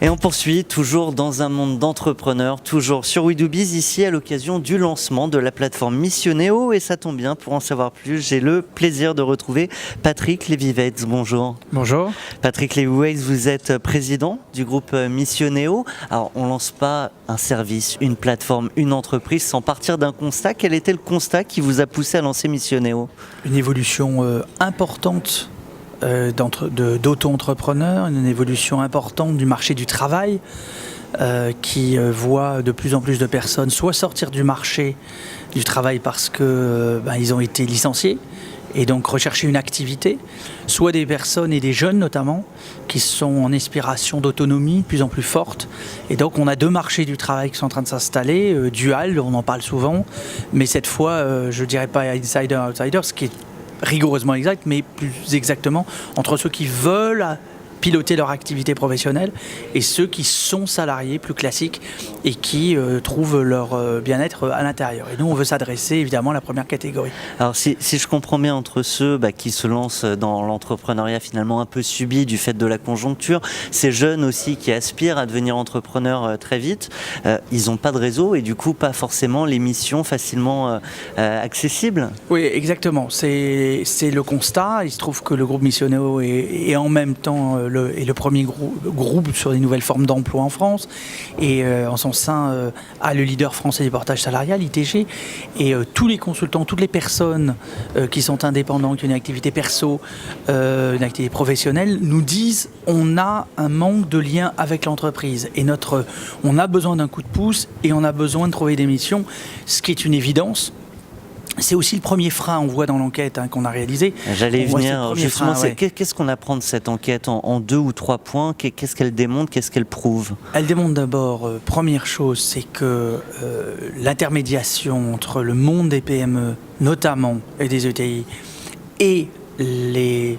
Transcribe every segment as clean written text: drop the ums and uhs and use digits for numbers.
Et on poursuit toujours dans un monde d'entrepreneurs, toujours sur We Do Biz, ici à l'occasion du lancement de la plateforme Missionéo. Et ça tombe bien, pour en savoir plus, j'ai le plaisir de retrouver Patrick Lévy-Weitz. Bonjour. Bonjour. Patrick Lévy-Weitz, vous êtes président du groupe Missionéo. Alors, on ne lance pas un service, une plateforme, une entreprise sans partir d'un constat. Quel était le constat qui vous a poussé à lancer Missionéo? Une évolution importante d'auto-entrepreneurs, une évolution importante du marché du travail qui voit de plus en plus de personnes soit sortir du marché du travail parce que ils ont été licenciés et donc rechercher une activité, soit des personnes et des jeunes notamment qui sont en aspiration d'autonomie de plus en plus forte. Et donc on a deux marchés du travail qui sont en train de s'installer, dual, on en parle souvent, mais cette fois je dirais pas insider-outsider, ce qui est rigoureusement exact, mais plus exactement entre ceux qui veulent piloter leur activité professionnelle et ceux qui sont salariés plus classiques et qui trouvent leur bien-être à l'intérieur. Et nous, on veut s'adresser évidemment à la première catégorie. Alors si je comprends bien, entre ceux qui se lancent dans l'entrepreneuriat finalement un peu subi du fait de la conjoncture, ces jeunes aussi qui aspirent à devenir entrepreneurs très vite, ils n'ont pas de réseau et du coup pas forcément les missions facilement accessibles. Oui, exactement. C'est le constat. Il se trouve que le groupe Missionéo est en même temps le premier groupe sur les nouvelles formes d'emploi en France et en son sein a le leader français du portage salarial, ITG, et tous les consultants, toutes les personnes qui sont indépendants, qui ont une activité perso, une activité professionnelle, nous disent on a un manque de lien avec l'entreprise et on a besoin d'un coup de pouce et on a besoin de trouver des missions, ce qui est une évidence. C'est aussi le premier frein, on voit dans l'enquête qu'on a réalisée. J'allais y venir, justement, qu'est-ce qu'on apprend de cette enquête en 2 ou 3 points? Qu'est-ce qu'elle démontre, qu'est-ce qu'elle prouve? Elle démontre d'abord, première chose, c'est que l'intermédiation entre le monde des PME, notamment, et des ETI, et les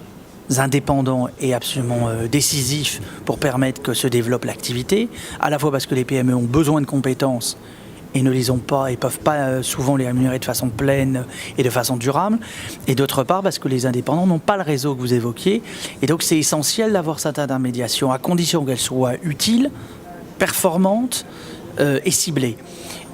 indépendants est absolument décisif pour permettre que se développe l'activité, à la fois parce que les PME ont besoin de compétences et ne les ont pas et peuvent pas souvent les rémunérer de façon pleine et de façon durable, et d'autre part parce que les indépendants n'ont pas le réseau que vous évoquiez, et donc c'est essentiel d'avoir cette intermédiation à condition qu'elle soit utile, performante et ciblée.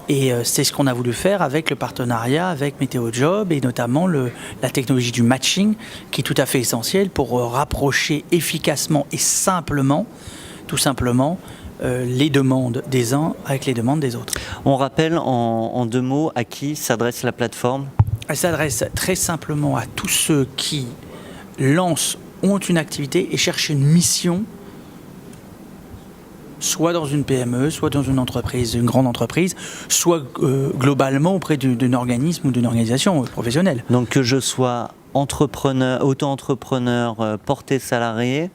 Et c'est ce qu'on a voulu faire avec le partenariat avec Météo Job et notamment la technologie du matching qui est tout à fait essentielle pour rapprocher efficacement et simplement, tout simplement, les demandes des uns avec les demandes des autres. On rappelle en 2 mots à qui s'adresse la plateforme? Elle s'adresse très simplement à tous ceux qui ont une activité et cherchent une mission, soit dans une PME, soit dans une entreprise, une grande entreprise, soit globalement auprès d'un organisme ou d'une organisation professionnelle. Donc que je sois entrepreneur, auto-entrepreneur, porté salarié,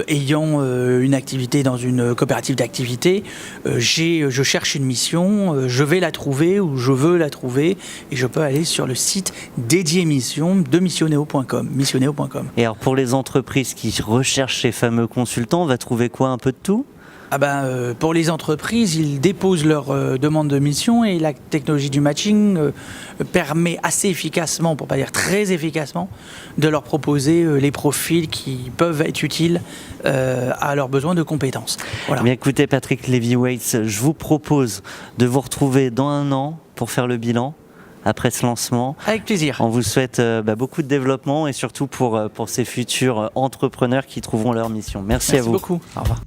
ayant une activité dans une coopérative d'activité, je cherche une mission, je vais la trouver ou je veux la trouver et je peux aller sur le site dédié mission de missionéo.com. Et alors pour les entreprises qui recherchent ces fameux consultants, on va trouver quoi, un peu de tout? Pour les entreprises, ils déposent leur demande de mission et la technologie du matching permet assez efficacement, pour ne pas dire très efficacement, de leur proposer les profils qui peuvent être utiles à leurs besoins de compétences. Voilà. Bien, écoutez Patrick Lévy-Weitz, je vous propose de vous retrouver dans 1 an pour faire le bilan après ce lancement. Avec plaisir. On vous souhaite beaucoup de développement et surtout pour ces futurs entrepreneurs qui trouveront leur mission. Merci à vous. Merci beaucoup. Au revoir.